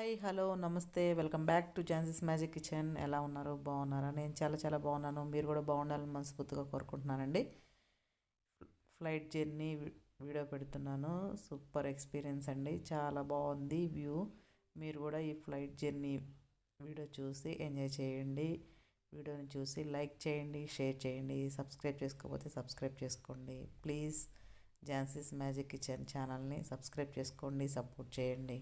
Hi hello నమస్తే welcome back to Jhansi's magic kitchen. ఎలా ఉన్నారు? బాగున్నారా? నేను చాలా చాలా బాగున్నాను. మీరు కూడా బాగుండాలని మనస్ఫూర్తిగా కోరుకుంటున్నానండి. ఫ్లైట్ జర్నీ వీడియో పెడుతున్నాను. సూపర్ ఎక్స్పీరియన్స్ అండి, చాలా బాగుంది వ్యూ. మీరు కూడా ఈ ఫ్లైట్ జర్నీ వీడియో చూసి ఎంజాయ్ చేయండి. వీడియోని చూసి లైక్ చేయండి, షేర్ చేయండి. సబ్స్క్రైబ్ చేసుకోకపోతే సబ్స్క్రైబ్ చేసుకోండి ప్లీజ్. ఝాన్సీస్ మ్యాజిక్ కిచెన్ ఛానల్ని సబ్స్క్రైబ్ చేసుకోండి, సపోర్ట్ చేయండి.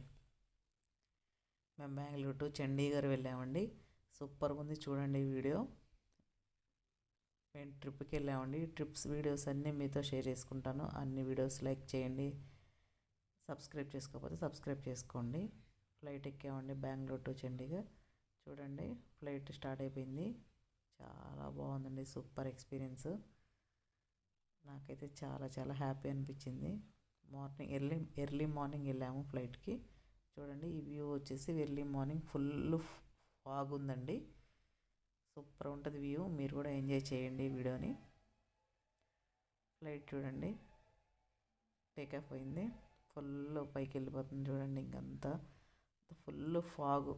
మేము బెంగళూరు టు చండీగఢ్ వెళ్ళామండి. సూపర్గా ఉంది, చూడండి వీడియో. మేము ట్రిప్కి వెళ్ళామండి. ట్రిప్స్ వీడియోస్ అన్నీ మీతో షేర్ చేసుకుంటాను. అన్ని వీడియోస్ లైక్ చేయండి, సబ్స్క్రైబ్ చేసుకోకపోతే సబ్స్క్రైబ్ చేసుకోండి. ఫ్లైట్ ఎక్కామండి బెంగళూరు టు చండీగఢ్. చూడండి ఫ్లైట్ స్టార్ట్ అయిపోయింది. చాలా బాగుందండి, సూపర్ ఎక్స్పీరియన్స్. నాకైతే చాలా చాలా హ్యాపీ అనిపించింది. ఎర్లీ మార్నింగ్ వెళ్ళాము ఫ్లైట్కి. చూడండి ఈ వ్యూ వచ్చేసి ఎర్లీ మార్నింగ్ ఫుల్ ఫాగ్ ఉందండి. సూపర్ ఉంటుంది వ్యూ. మీరు కూడా ఎంజాయ్ చేయండి వీడియోని. ఫ్లైట్ చూడండి టేక్ ఆఫ్ అయింది. ఫుల్ పైకి వెళ్ళిపోతుంది చూడండి. ఇంకంతా ఫుల్ ఫాగ్.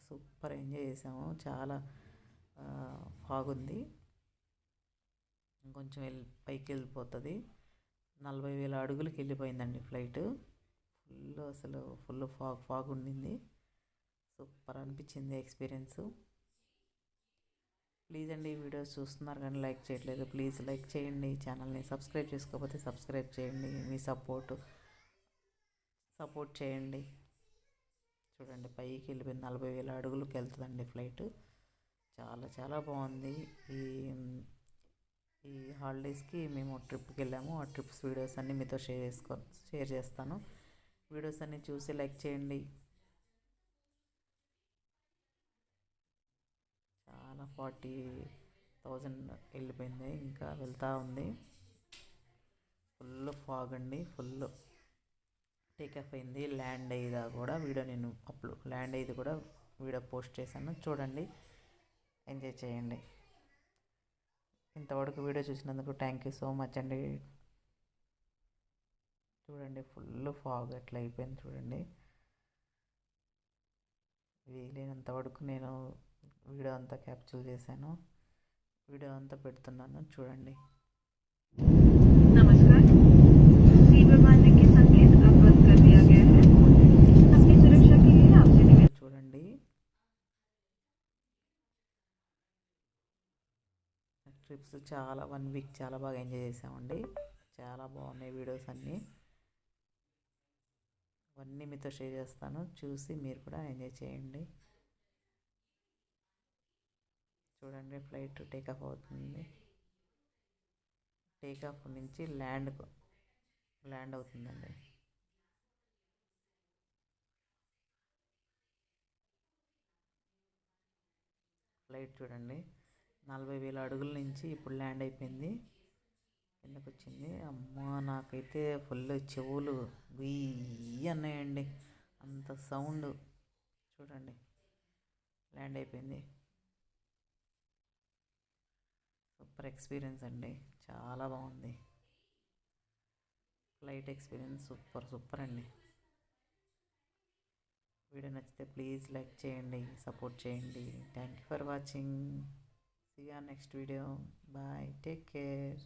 సూపర్ ఎంజాయ్ చేసాము. చాలా ఫాగ్ ఉంది. ఇంకొంచెం పైకి వెళ్ళిపోతుంది. 40,000 అడుగులకి వెళ్ళిపోయిందండి ఫ్లైట్. అసలు ఫుల్ ఫాగ్ ఉండింది. సూపర్ అనిపించింది ఎక్స్పీరియన్స్. ప్లీజ్ అండి, వీడియోస్ చూస్తున్నారు కానీ లైక్ చేయట్లేదు. ప్లీజ్ లైక్ చేయండి. ఛానల్ని సబ్స్క్రైబ్ చేసుకోకపోతే సబ్స్క్రైబ్ చేయండి. మీ సపోర్ట్ చేయండి. చూడండి పైకి వెళ్ళిపోయింది. 40,000 అడుగులకి వెళ్తుందండి ఫ్లైట్. చాలా చాలా బాగుంది. ఈ ఈ హాలిడేస్కి మేము ట్రిప్కి వెళ్ళాము. ఆ ట్రిప్స్ వీడియోస్ అన్నీ మీతో షేర్ చేస్తాను. వీడియోస్ అన్నీ చూసి లైక్ చేయండి. చాలా 40,000 వెళ్ళిపోయింది, ఇంకా వెళ్తూ ఉంది. ఫుల్ ఫాగ్ అండి. ఫుల్ టేక్ ఆఫ్ అయింది. ల్యాండ్ అయ్యేదా కూడా వీడియో నేను ల్యాండ్ అయ్యేది కూడా వీడియో పోస్ట్ చేశాను. చూడండి, ఎంజాయ్ చేయండి. ఇంతవరకు వీడియో చూసినందుకు థ్యాంక్ యూ సో మచ్ అండి. చూడండి ఫుల్ ఫాగ్ ఎట్లా అయిపోయింది చూడండి. వీలైనంత వరకు నేను వీడియో అంతా క్యాప్చర్ చేశాను. వీడియో అంతా పెడుతున్నాను, చూడండి. చూడండి ట్రిప్స్ చాలా 1 వీక్ చాలా బాగా ఎంజాయ్ చేసామండి. చాలా బాగున్నాయి వీడియోస్ అన్నీ. అవన్నీ మీతో షేర్ చేస్తాను, చూసి మీరు కూడా ఎంజాయ్ చేయండి. చూడండి ఫ్లైట్ టేక్ ఆఫ్ అవుతుంది. టేక్ ఆఫ్ నుంచి ల్యాండ్ అవుతుందండి. ఫ్లైట్ చూడండి 40,000 అడుగుల నుంచి ఇప్పుడు ల్యాండ్ అయిపోయింది, కిందకు వచ్చింది. అమ్మ నాకైతే ఫుల్ చెవులు గుయ్యి అన్నాయండి, అంత సౌండ్. చూడండి ల్యాండ్ అయిపోయింది. సూపర్ ఎక్స్పీరియన్స్ అండి, చాలా బాగుంది. ఫ్లైట్ ఎక్స్పీరియన్స్ సూపర్ అండి. వీడియో నచ్చితే ప్లీజ్ లైక్ చేయండి, సపోర్ట్ చేయండి. Thank you for watching. See you next video. Bye, take care.